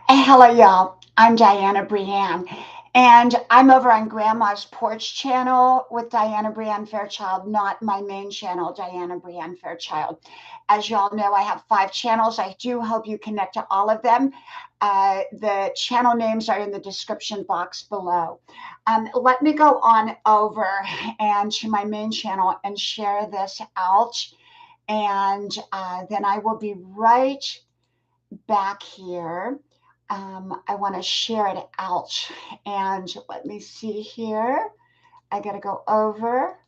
Hello, y'all. I'm Dianna Brianne, and I'm over on Grandma's Porch channel with Dianna Brianne Fairchild, not my main channel, Dianna Brianne Fairchild. As y'all know, I have 5 channels. I do hope you connect to all of them. The channel names are in the description box below. Let me go on over and to my main channel and share this out, and then I will be right back here. I want to share it out. And let me see here. I got to go over.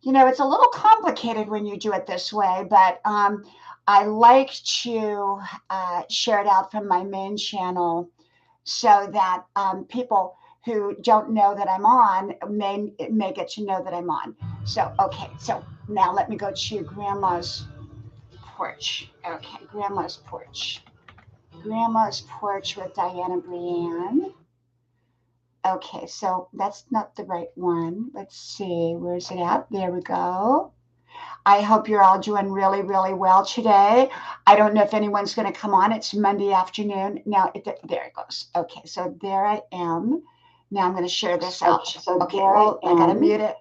It's a little complicated when you do it this way, but I like to share it out from my main channel so that people who don't know that I'm on may get to know that I'm on. So, okay, so now let me go to Grandma's Porch. Okay, Grandma's Porch. Grandma's Porch with Dianna Brianne. Okay, so that's not the right one. Let's see, where's it at? There we go. I hope you're all doing really, really well today. I don't know if anyone's going to come on. It's Monday afternoon. Now, there it goes. Okay, so there I am. Now I'm going to share this out. Okay, well, I got to mute it.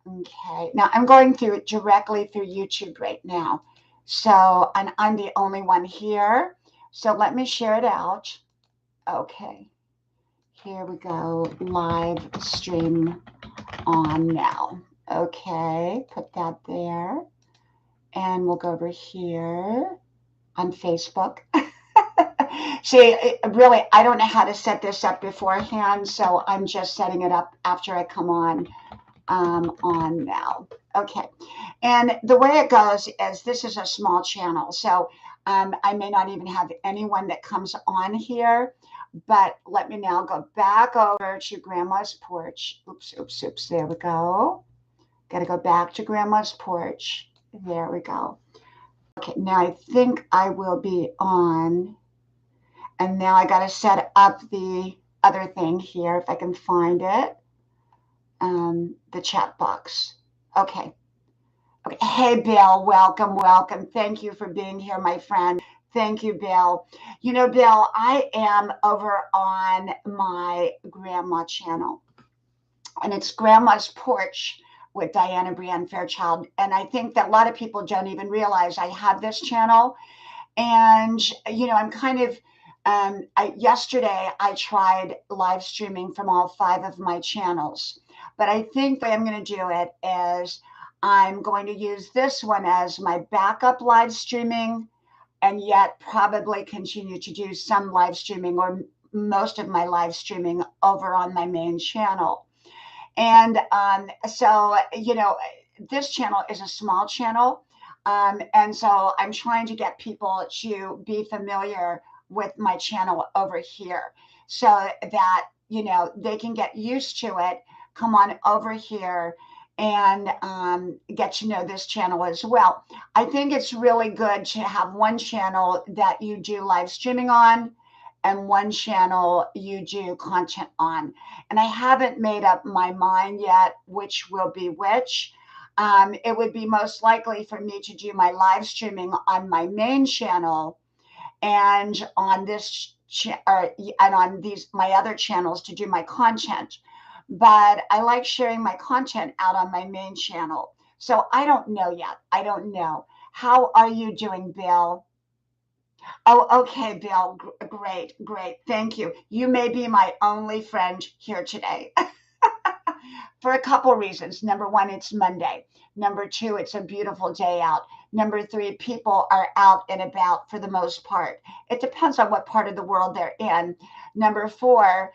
Okay, now I'm going through it directly through YouTube right now. So, and I'm the only one here. So let me share it out. Okay, here we go. Live stream on now. Okay, put that there. And we'll go over here on Facebook. See, really, I don't know how to set this up beforehand, so I'm just setting it up after I come on now. Okay, and the way it goes is this is a small channel, so I may not even have anyone that comes on here, but let me now go back over to Grandma's Porch. Oops, there we go. Got to go back to Grandma's Porch. There we go. Okay, now I think I will be on, and now I got to set up the other thing here if I can find it. The chat box. Okay. Hey, Bill, welcome. Thank you for being here, my friend. Thank you, Bill. Bill, I am over on my grandma channel, and it's Grandma's Porch with Dianna Brianne Fairchild. And I think that a lot of people don't even realize I have this channel. And, I'm kind of, yesterday I tried live streaming from all 5 of my channels. But I think the way I'm going to do it is I'm going to use this one as my backup live streaming, and yet probably continue to do some live streaming or most of my live streaming over on my main channel. And so, this channel is a small channel. And so I'm trying to get people to be familiar with my channel over here so that, they can get used to it, come on over here and get to know this channel as well. I think it's really good to have one channel that you do live streaming on and one channel you do content on. And I haven't made up my mind yet which will be which. It would be most likely for me to do my live streaming on my main channel and on this and on these my other channels to do my content. But I like sharing my content out on my main channel. So I don't know yet. I don't know. How are you doing, Bill? Oh, okay, Bill. Great. Thank you. You may be my only friend here today. For a couple reasons. Number one, it's Monday. Number two, it's a beautiful day out. Number three, people are out and about for the most part. It depends on what part of the world they're in. Number four,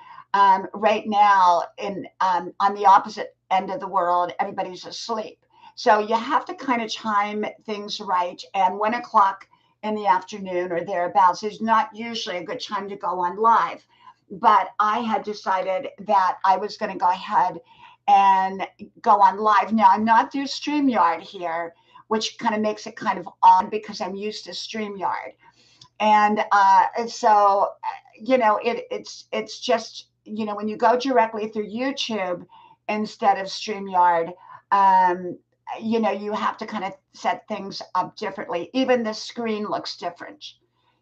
right now on the opposite end of the world, everybody's asleep. So you have to kind of time things right. And 1 o'clock in the afternoon or thereabouts is not usually a good time to go on live. But I had decided that I was going to go ahead and go on live. Now, I'm not through StreamYard here, which kind of makes it kind of odd because I'm used to StreamYard. And so, it's just, when you go directly through YouTube instead of StreamYard, you have to kind of set things up differently. Even the screen looks different.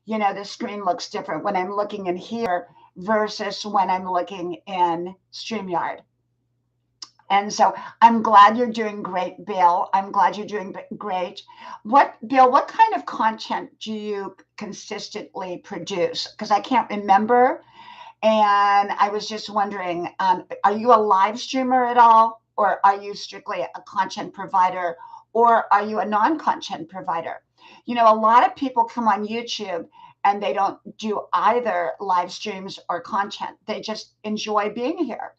The screen looks different when I'm looking in here versus when I'm looking in StreamYard. And so I'm glad you're doing great, Bill. I'm glad you're doing great. Bill, what kind of content do you consistently produce? Because I can't remember. And I was just wondering, are you a live streamer at all? Or are you strictly a content provider? Or are you a non-content provider? A lot of people come on YouTube and they don't do either live streams or content. They just enjoy being here.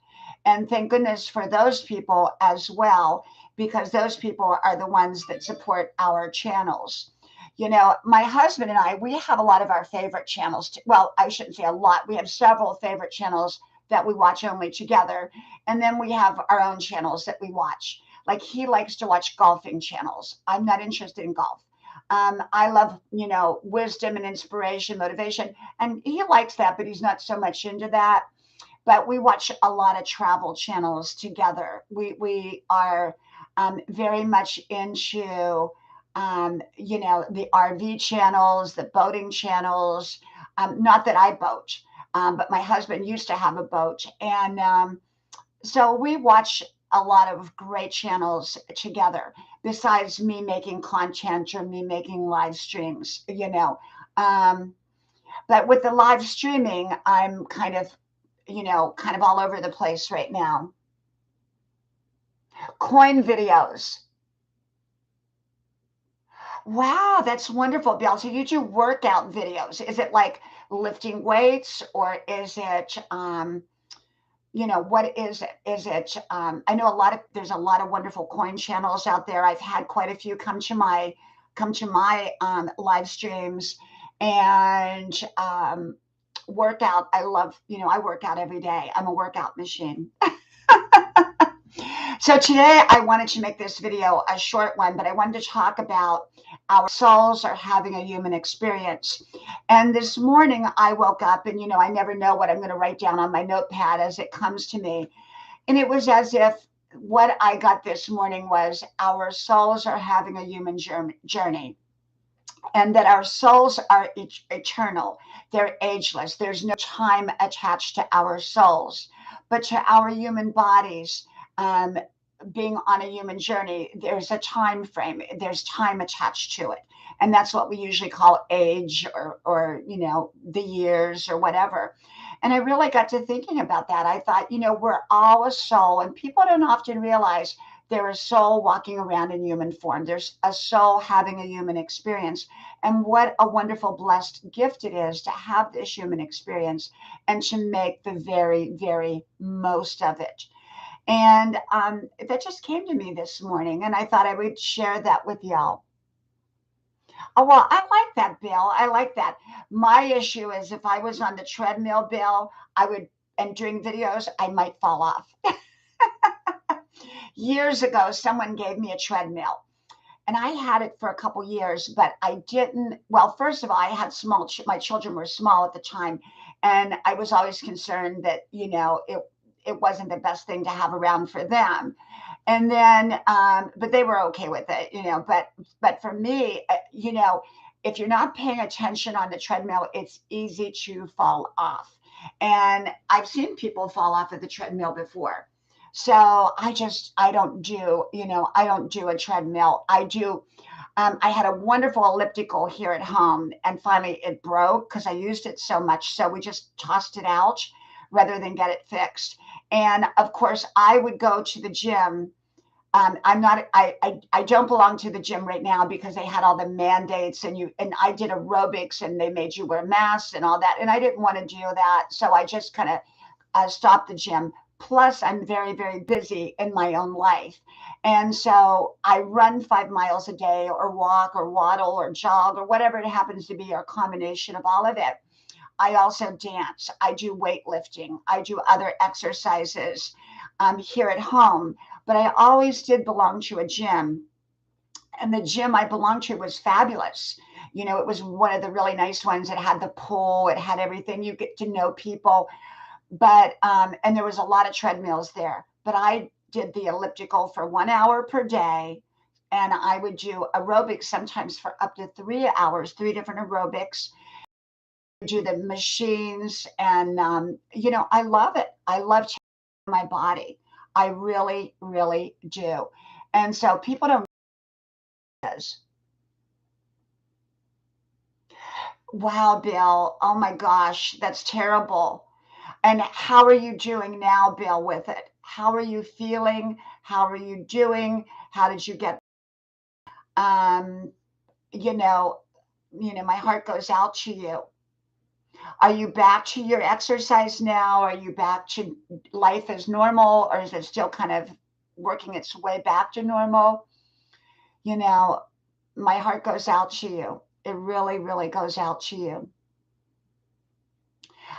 And thank goodness for those people as well, because those people are the ones that support our channels. My husband and I, we have a lot of our favorite channels. Well, I shouldn't say a lot. We have several favorite channels that we watch only together. And then we have our own channels that we watch. Like he likes to watch golfing channels. I'm not interested in golf. I love, wisdom and inspiration, motivation. And he likes that, but he's not so much into that. But we watch a lot of travel channels together. We are very much into the RV channels, the boating channels. Not that I boat, but my husband used to have a boat. And so we watch a lot of great channels together, besides me making content or me making live streams. But with the live streaming, I'm kind of all over the place right now. Coin videos. Wow, that's wonderful, Bill. So you do workout videos. Is it like lifting weights, or is it what is it? Is it I know there's a lot of wonderful coin channels out there. I've had quite a few come to my live streams, and workout. I love, I work out every day. I'm a workout machine. So today I wanted to make this video a short one, but I wanted to talk about our souls are having a human experience. And this morning I woke up and, I never know what I'm going to write down on my notepad as it comes to me. And it was as if what I got this morning was our souls are having a human journey. And that our souls are eternal. They're ageless. There's no time attached to our souls, but to our human bodies. Being on a human journey, there's a time frame, there's time attached to it. And that's what we usually call age, or the years or whatever. And I really got to thinking about that. I thought, we're all a soul, and people don't often realize there's a soul walking around in human form. There's a soul having a human experience. And what a wonderful, blessed gift it is to have this human experience and to make the very, very most of it. And that just came to me this morning, and I thought I would share that with y'all. Oh, well, I like that, Bill. I like that. My issue is if I was on the treadmill, Bill, and doing videos, I might fall off. Years ago, someone gave me a treadmill, and I had it for a couple years, but I didn't. Well, first of all, I had my children were small at the time, and I was always concerned that, it wasn't the best thing to have around for them. And then, but they were okay with it, but for me, if you're not paying attention on the treadmill, it's easy to fall off. And I've seen people fall off of the treadmill before. So I don't do a treadmill. I had a wonderful elliptical here at home, and finally it broke because I used it so much. So we just tossed it out rather than get it fixed. And of course, I would go to the gym. I don't belong to the gym right now because they had all the mandates, and I did aerobics and they made you wear masks and all that. And I didn't want to do that. So I just kind of stopped the gym. Plus, I'm very, very busy in my own life. And so I run 5 miles a day, or walk or waddle or jog or whatever it happens to be, or a combination of all of it. I also dance. I do weightlifting. I do other exercises here at home. But I always did belong to a gym. And the gym I belonged to was fabulous. It was one of the really nice ones. It had the pool. It had everything. You get to know people. But and there was a lot of treadmills there. But I did the elliptical for 1 hour per day. And I would do aerobics sometimes for up to 3 hours, 3 different aerobics. do the machines, and I love it. I love changing my body. I really, really do. And so people don't realize, wow, Bill, oh my gosh, that's terrible. And how are you doing now, Bill, with it? How are you feeling? How are you doing? How did you get? Um, you know, my heart goes out to you. Are you back to your exercise now? Are you back to life as normal, or is it still kind of working its way back to normal? You know, my heart goes out to you. It really, really goes out to you.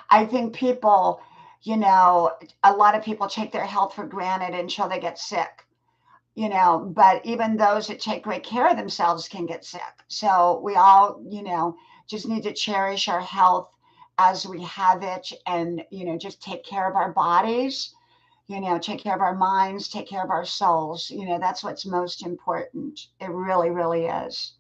I think people, a lot of people take their health for granted until they get sick, but even those that take great care of themselves can get sick. So we all, just need to cherish our health as we have it, and, just take care of our bodies, take care of our minds, take care of our souls. That's what's most important. It really, really is.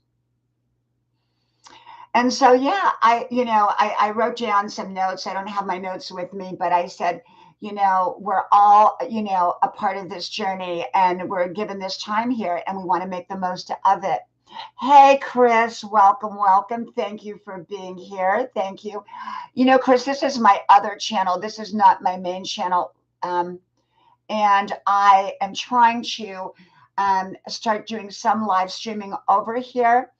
And so, yeah, I wrote down some notes. I don't have my notes with me, but I said, we're all, a part of this journey, and we're given this time here, and we want to make the most of it. Hey, Chris, welcome, welcome. Thank you for being here. Thank you. Chris, this is my other channel. This is not my main channel. And I am trying to start doing some live streaming over here.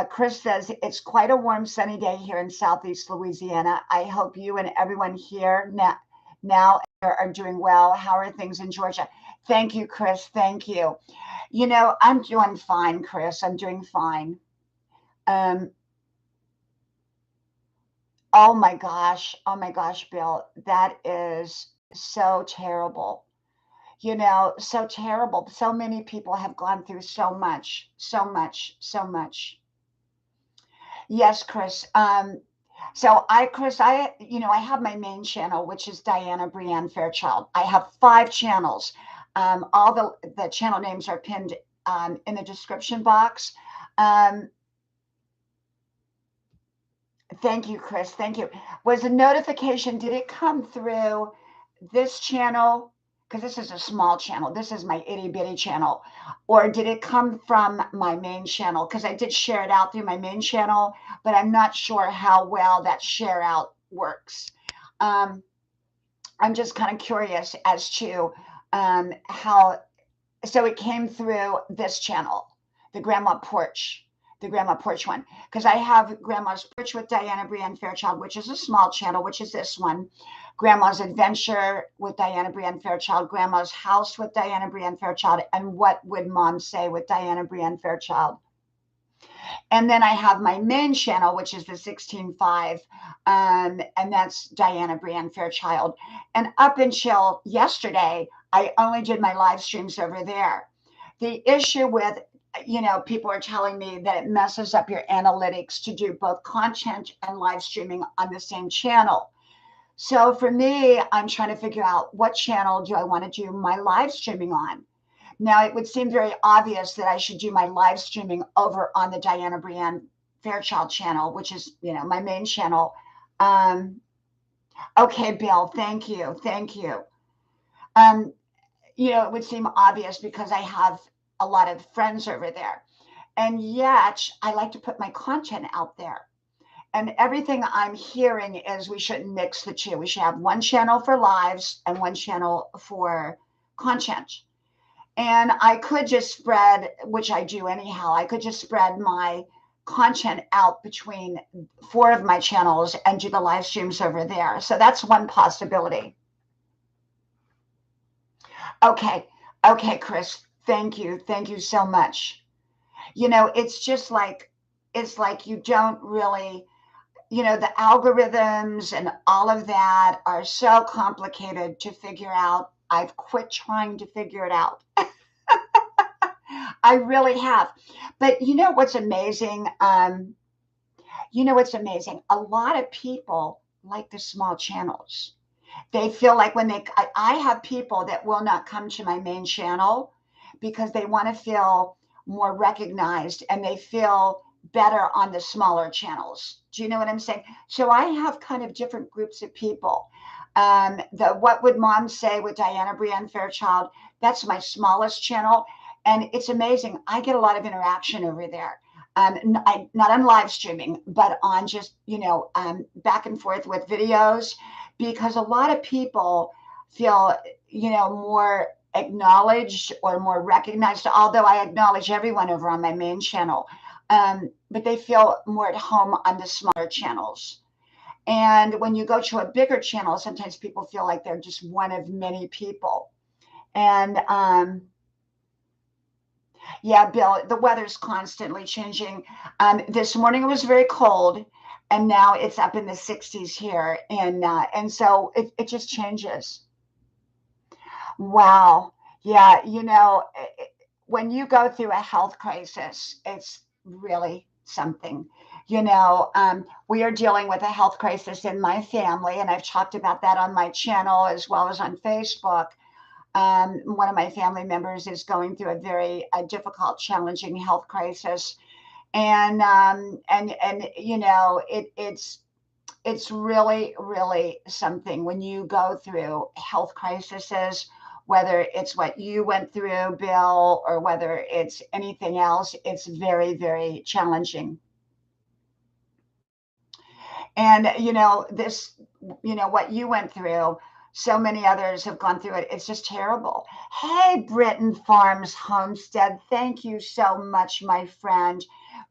Chris says, it's quite a warm, sunny day here in Southeast Louisiana. I hope you and everyone here now are doing well. How are things in Georgia? Thank you, Chris. Thank you. I'm doing fine, Chris. I'm doing fine. Um, oh my gosh. Oh my gosh, Bill. That is so terrible. So terrible. So many people have gone through so much, so much, so much. Yes, Chris. Chris, I have my main channel, which is Dianna Brianne Fairchild. I have 5 channels. All the channel names are pinned in the description box. Um, Thank you, Chris. Thank you. Was a notification, did it come through this channel? Because this is a small channel. This is my itty bitty channel. Or did it come from my main channel? Because I did share it out through my main channel, but I'm not sure how well that share out works. I'm just kind of curious as to how. So it came through this channel, the Grandma Porch one, because I have Grandma's Porch with Dianna Brianne Fairchild, which is a small channel, which is this one. Grandma's Adventure with Dianna Brianne Fairchild, Grandma's House with Dianna Brianne Fairchild, and What Would Mom Say with Dianna Brianne Fairchild. And then I have my main channel, which is the 16:5, and that's Dianna Brianne Fairchild. And up until yesterday, I only did my live streams over there. The issue with, people are telling me that it messes up your analytics to do both content and live streaming on the same channel. So for me, I'm trying to figure out what channel do I want to do my live streaming on. Now, it would seem very obvious that I should do my live streaming over on the Dianna Brianne Fairchild channel, which is, my main channel. Okay, Bill, thank you. Thank you. It would seem obvious because I have a lot of friends over there. And yet, I like to put my content out there. And everything I'm hearing is we shouldn't mix the two. We should have one channel for lives and one channel for content. And I could just spread, which I do anyhow, I could just spread my content out between 4 of my channels and do the live streams over there. So that's one possibility. Okay. Okay, Chris. Thank you. Thank you so much. It's just it's like you don't really, the algorithms and all of that are so complicated to figure out. I've quit trying to figure it out. I really have. But what's amazing? What's amazing? A lot of people like the small channels. They feel like when I have people that will not come to my main channel because they want to feel more recognized, and they feel better on the smaller channels. Do you know what I'm saying? So I have kind of different groups of people. The What Would Mom Say with Dianna Brianne Fairchild, that's my smallest channel. And it's amazing. I get a lot of interaction over there. Not on live streaming, but on just, back and forth with videos, because a lot of people feel, more acknowledged or more recognized, although I acknowledge everyone over on my main channel. But they feel more at home on the smaller channels. And when you go to a bigger channel, sometimes people feel like they're just one of many people. And yeah, Bill, the weather's constantly changing. This morning it was very cold, and now it's up in the 60s here, and so it just changes. Wow. Yeah, when you go through a health crisis, it's really something. We are dealing with a health crisis in my family, and I've talked about that on my channel as well as on Facebook. One of my family members is going through a very difficult, challenging health crisis, and it's really, really something when you go through health crises, whether it's what you went through, Bill, or whether it's anything else. It's very, very challenging. And, what you went through, so many others have gone through it. It's just terrible. Hey, Britton Farms Homestead, thank you so much, my friend.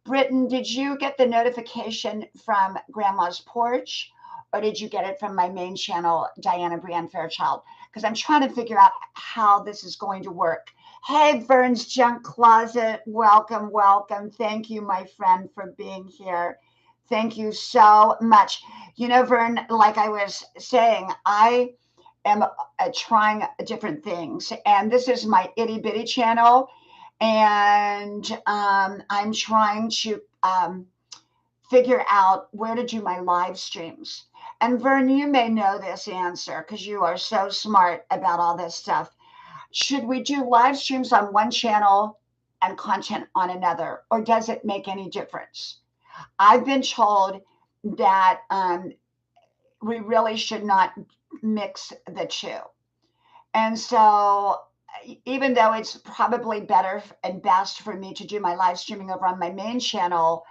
Britton, did you get the notification from Grandma's Porch, or did you get it from my main channel, Dianna Brianne Fairchild? Because I'm trying to figure out how this is going to work. Hey, Vern's Junk Closet, welcome, welcome. Thank you, my friend, for being here. Thank you so much. Vern, like I was saying, I am trying different things, and this is my itty bitty channel, and I'm trying to figure out where to do my live streams. And Vern, you may know this answer because you are so smart about all this stuff. Should we do live streams on one channel and content on another, or does it make any difference? I've been told that we really should not mix the two. And so, even though it's probably better and best for me to do my live streaming over on my main channel,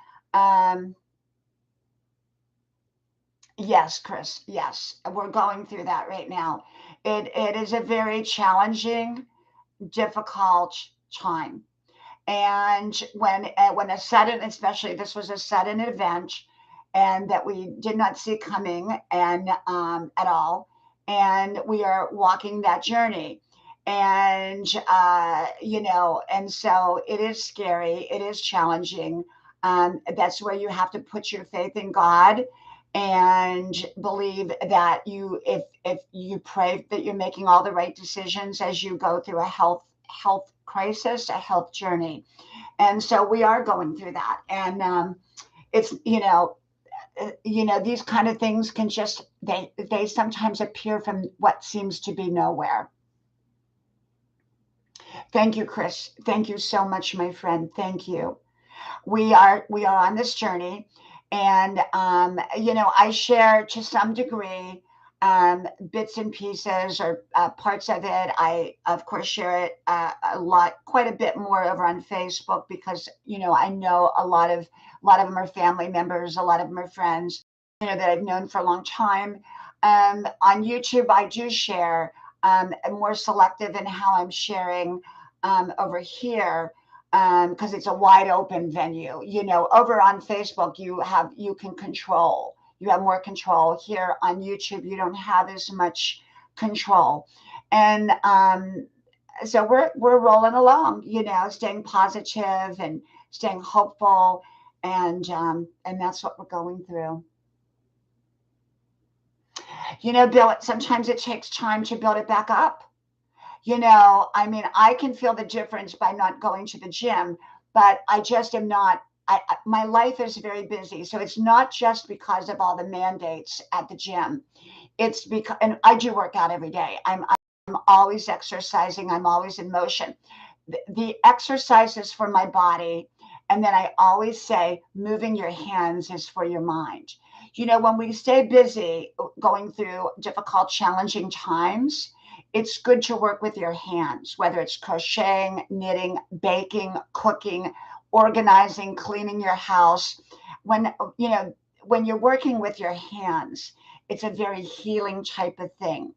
yes, Chris, yes, we're going through that right now. It is a very challenging, difficult time. And when a sudden, especially this was a sudden event, and that we did not see coming and at all, and we are walking that journey, and and so it is scary, it is challenging. That's where you have to put your faith in God and believe that if you pray that you're making all the right decisions as you go through a health crisis, a health journey. And so we are going through that. And it's, these kind of things can just, they sometimes appear from what seems to be nowhere. Thank you, Chris. Thank you so much, my friend. Thank you. We are on this journey. And, I share to some degree bits and pieces or parts of it. I, of course, share it quite a bit more over on Facebook because, I know a lot of them are family members, a lot of them are friends, that I've known for a long time. On YouTube, I do share more selective in how I'm sharing over here because it's a wide open venue. Over on Facebook, you can control. You have more control. Here on YouTube, you don't have as much control. And so we're rolling along, staying positive and staying hopeful, and that's what we're going through. Bill, sometimes it takes time to build it back up. I can feel the difference by not going to the gym, but I just am not. My life is very busy, so it's not just because of all the mandates at the gym. It's because, and I do work out every day. I'm always exercising. I'm always in motion. The exercises for my body And then I always say, moving your hands is for your mind. When we stay busy going through difficult, challenging times, it's good to work with your hands, whether it's crocheting, knitting, baking, cooking, organizing, cleaning your house. When you're working with your hands, it's a very healing type of thing.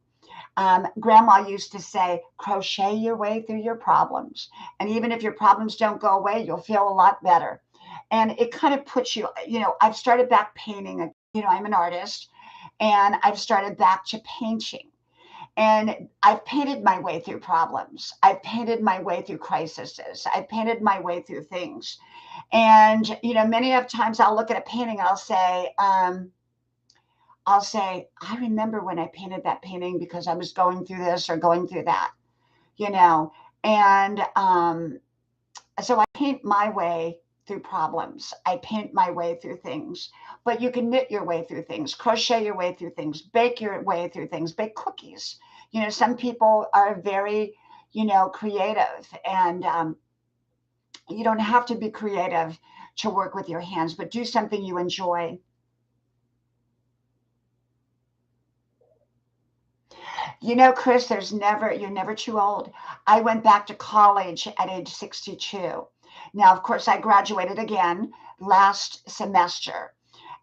Grandma used to say, crochet your way through your problems. And even if your problems don't go away, you'll feel a lot better. And it kind of puts you, I've started back painting. I'm an artist, and I've started back to painting. And I've painted my way through problems. I've painted my way through crises. I've painted my way through things. And, many of times I'll look at a painting and I'll say, I remember when I painted that painting because I was going through this or going through that, you know. And so I paint my way through problems. I paint my way through things. But you can knit your way through things, crochet your way through things, bake your way through things, bake cookies. Some people are very, creative, and you don't have to be creative to work with your hands, but do something you enjoy. Chris, you're never too old. I went back to college at age 62. Now, of course, I graduated again last semester,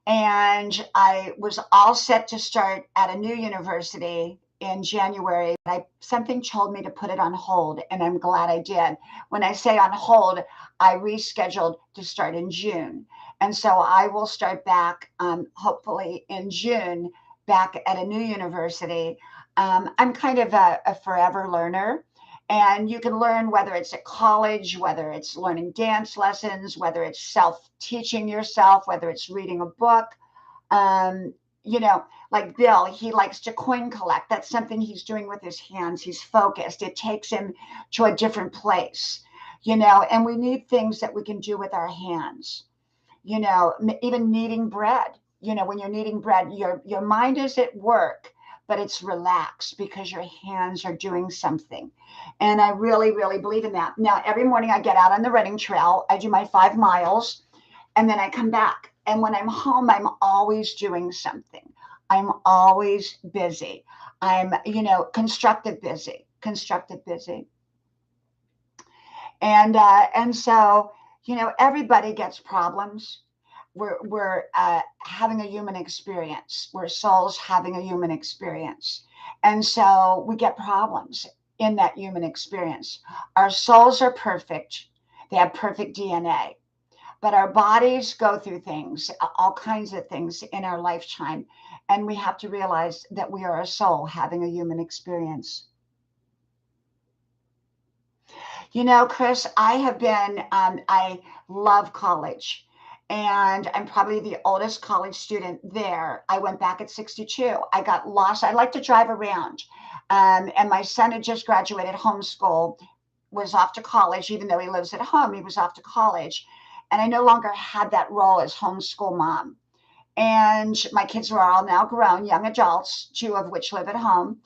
and I was all set to start at a new university in January. Something told me to put it on hold, and I'm glad I did. When I say on hold, I rescheduled to start in June. And so I will start back, hopefully in June, back at a new university. I'm kind of a forever learner. And you can learn whether it's at college, whether it's learning dance lessons, whether it's self teaching yourself, whether it's reading a book. Um, like Bill, he likes to coin collect. That's something he's doing with his hands. He's focused. It takes him to a different place, and we need things that we can do with our hands. Even kneading bread. When you're kneading bread, your mind is at work, but it's relaxed because your hands are doing something. And I really, really believe in that. Now, every morning I get out on the running trail, I do my 5 miles, and then I come back. And when I'm home, I'm always doing something. I'm always busy. I'm, constructive busy. And so, everybody gets problems. We're having a human experience. We're souls having a human experience. And so we get problems in that human experience. Our souls are perfect. They have perfect DNA. But our bodies go through things, all kinds of things in our lifetime. And we have to realize that we are a soul having a human experience. Chris, I love college. And I'm probably the oldest college student there. I went back at 62. I got lost. I like to drive around. And my son had just graduated homeschool, was off to college, even though he lives at home, he was off to college. And I no longer had that role as homeschool mom. And my kids were all now grown, young adults, two of which live at home.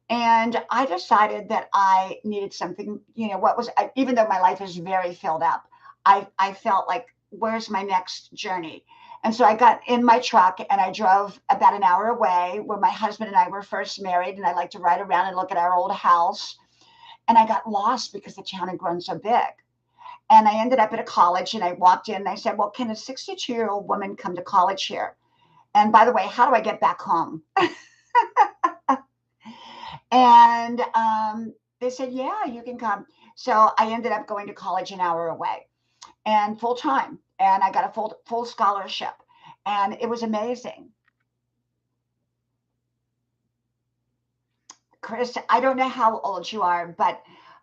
And I decided that I needed something, even though my life is very filled up, I felt like, where's my next journey? And so I got in my truck and I drove about an hour away where my husband and I were first married. And I like to ride around and look at our old house. And I got lost because the town had grown so big. And I ended up at a college, and I walked in and I said, well, can a 62-year-old woman come to college here? And by the way, how do I get back home? And they said, yeah, you can come. So I ended up going to college an hour away and full time. And I got a full scholarship. And it was amazing. Chris, I don't know how old you are, but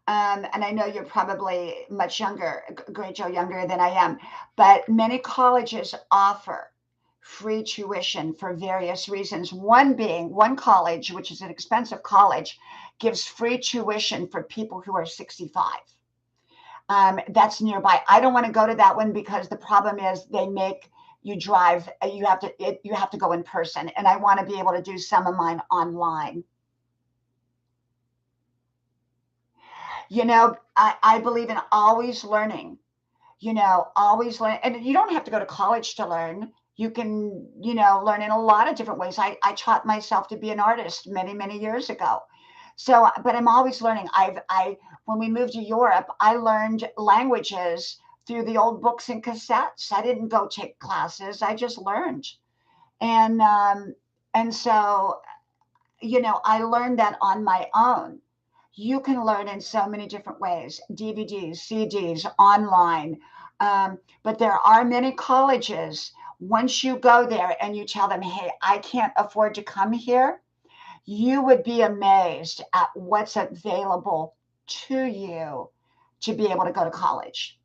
and I know you're probably much younger, a great deal younger than I am, but many colleges offer free tuition for various reasons. One college, which is an expensive college, gives free tuition for people who are 65. That's nearby. I don't want to go to that one because the problem is they make you drive. You have to go in person, and I want to be able to do some of mine online. I believe in always learning. Always learn. And you don't have to go to college to learn. You can, learn in a lot of different ways. I taught myself to be an artist many, many years ago. So, but I'm always learning. When we moved to Europe, I learned languages through the old books and cassettes. I didn't go take classes. I just learned. And, um, and so, I learned that on my own. You can learn in so many different ways: DVDs, CDs, online. But there are many colleges. Once you go there and you tell them, hey, I can't afford to come here, you would be amazed at what's available to you to be able to go to college.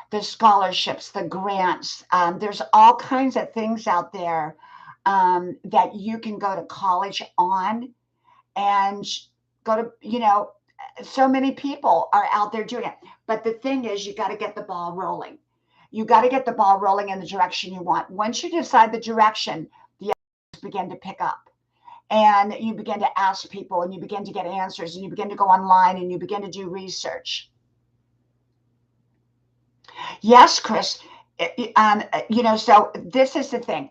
The scholarships, the grants, there's all kinds of things out there that you can go to college on and go to, so many people are out there doing it. But the thing is, you got to get the ball rolling. You got to get the ball rolling in the direction you want. Once you decide the direction, the others begin to pick up. And you begin to ask people and you begin to get answers and you begin to go online and you begin to do research. Yes, Chris. So this is the thing.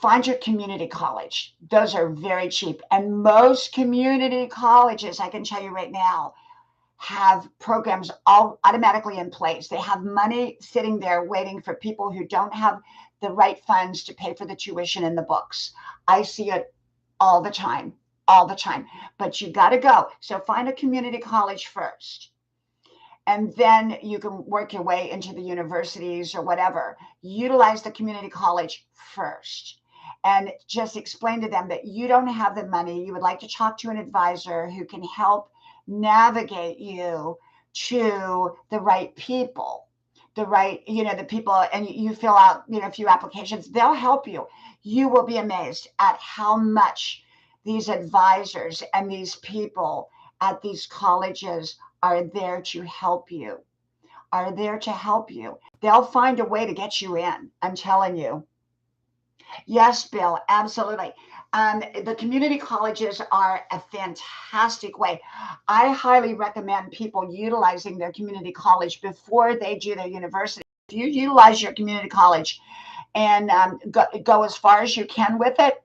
Find your community college. Those are very cheap. And most community colleges, I can tell you right now, have programs all automatically in place. They have money sitting there waiting for people who don't have the right funds to pay for the tuition and the books. I see it all the time, all the time. But you got to go. So find a community college first. And then you can work your way into the universities or whatever. Utilize the community college first and just explain to them that you don't have the money. You would like to talk to an advisor who can help navigate you to the right people, the people, and you fill out, a few applications. They'll help you. You will be amazed at how much these advisors and these people at these colleges are there to help you, are there to help you. They'll find a way to get you in. I'm telling you. Yes, Bill, absolutely. The community colleges are a fantastic way. I highly recommend people utilizing their community college before they do their university. If you utilize your community college and go as far as you can with it,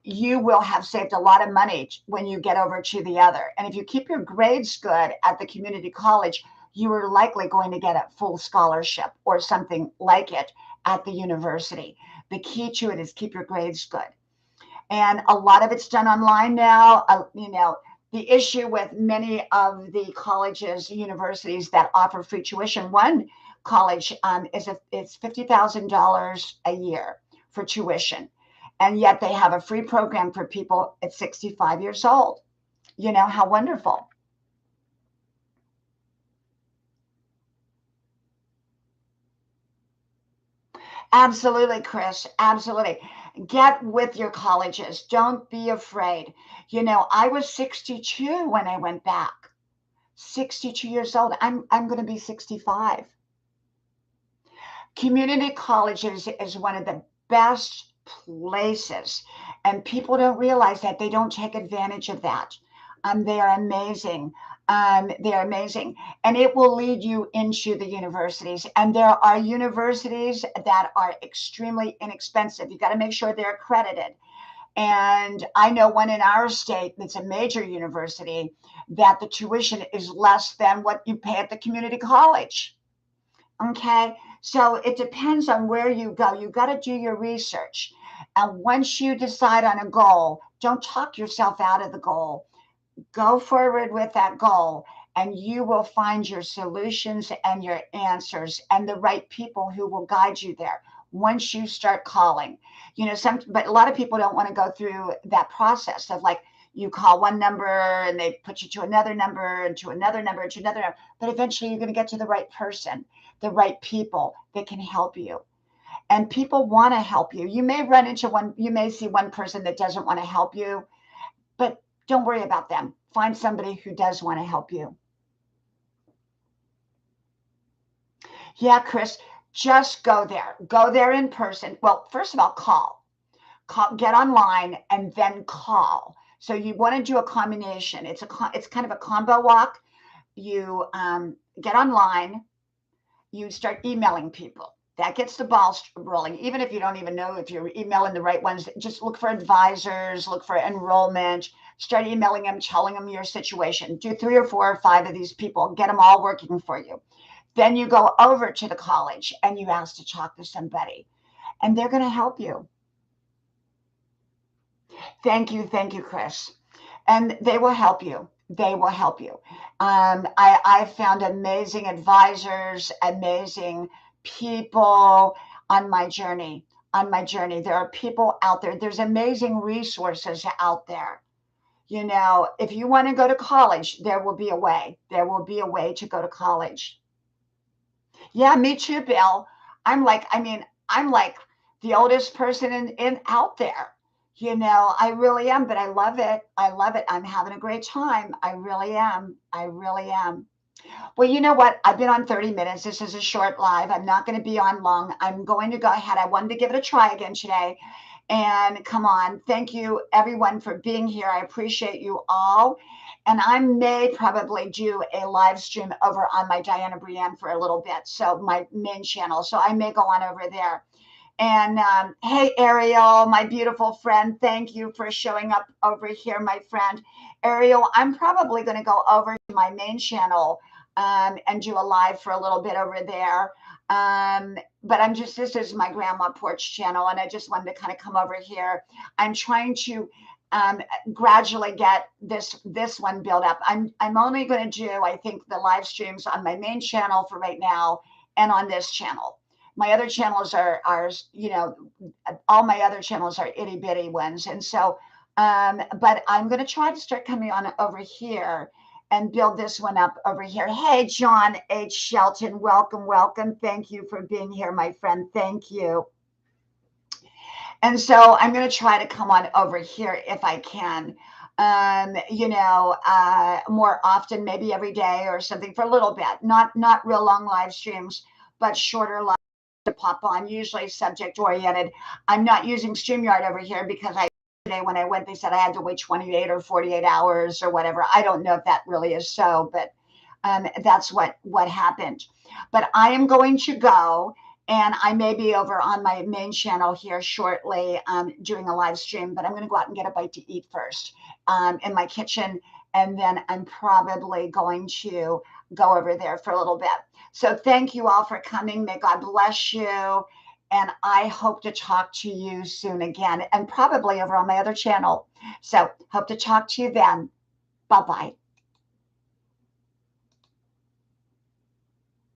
you will have saved a lot of money when you get over to the other. And if you keep your grades good at the community college, you are likely going to get a full scholarship or something like it at the university. The key to it is keep your grades good. And a lot of it's done online now. The issue with many of the colleges, universities that offer free tuition, one college it's $50,000 a year for tuition, and yet they have a free program for people at 65 years old. How wonderful. Absolutely, Chris. Absolutely. Get with your colleges. Don't be afraid. I was 62 when I went back. 62 years old. I'm going to be 65. Community colleges is one of the best places, and people don't realize that. They don't take advantage of that. They are amazing. They're amazing, and it will lead you into the universities. And there are universities that are extremely inexpensive. You got to make sure they're accredited. And I know one in our state that's a major university that the tuition is less than what you pay at the community college. Okay. So it depends on where you go. You got to do your research. And once you decide on a goal, don't talk yourself out of the goal. Go forward with that goal, and you will find your solutions and your answers and the right people who will guide you there once you start calling. But a lot of people don't want to go through that process of, like, you call one number and they put you to another number and to another number and to another number. But eventually you're going to get to the right person, the right people that can help you. And people want to help you. You may see one person that doesn't want to help you, but don't worry about them. Find somebody who does want to help you. Yeah, Chris, just go there. Go there in person. Well, first of all, get online and then call. So you want to do a combination. It's kind of a combo walk. You get online, you start emailing people. That gets the ball rolling. Even if you don't even know if you're emailing the right ones, just look for advisors, look for enrollment, start emailing them, telling them your situation. Do 3 or 4 or 5 of these people, get them all working for you. Then you go over to the college and you ask to talk to somebody, and they're going to help you. Thank you, Chris. And they will help you. They will help you. I found amazing advisors, amazing people on my journey. On my journey, there are people out there. There's amazing resources out there. You know, if you want to go to college, there will be a way. There will be a way to go to college. Yeah, me too, Bill. I'm like the oldest person in out there. You know, I really am, but I love it. I love it. I'm having a great time. I really am. I really am. Well, you know what? I've been on 30 minutes. This is a short live. I'm not going to be on long. I'm going to go ahead. I wanted to give it a try again today. And come on. Thank you, everyone, for being here. I appreciate you all. And I may probably do a live stream over on my Dianna Brianne for a little bit. So, my main channel. So, I may go on over there. And hey, Ariel, my beautiful friend, thank you for showing up over here, my friend. Ariel, I'm probably going to go over to my main channel and do a live for a little bit over there. But this is my grandma porch channel, and I just wanted to kind of come over here. I'm trying to gradually get this one built up. I'm only going to do, I think, the live streams on my main channel for right now and on this channel. My other channels are, you know, all my other channels are itty bitty ones. And so, but I'm going to try to start coming on over here and build this one up over here. Hey, John H. Shelton, welcome, welcome. Thank you for being here, my friend. Thank you. And so I'm going to try to come on over here if I can, you know, more often, maybe every day or something for a little bit, not real long live streams, but shorter live to pop on, usually subject oriented. I'm not using StreamYard over here because today when I went, they said I had to wait 28 or 48 hours or whatever. I don't know if that really is so, but that's what happened. But I am going to go, and I may be over on my main channel here shortly doing a live stream, but I'm going to go out and get a bite to eat first in my kitchen. And then I'm probably going to go over there for a little bit. So thank you all for coming. May God bless you. And I hope to talk to you soon again, and probably over on my other channel. So hope to talk to you then. Bye-bye.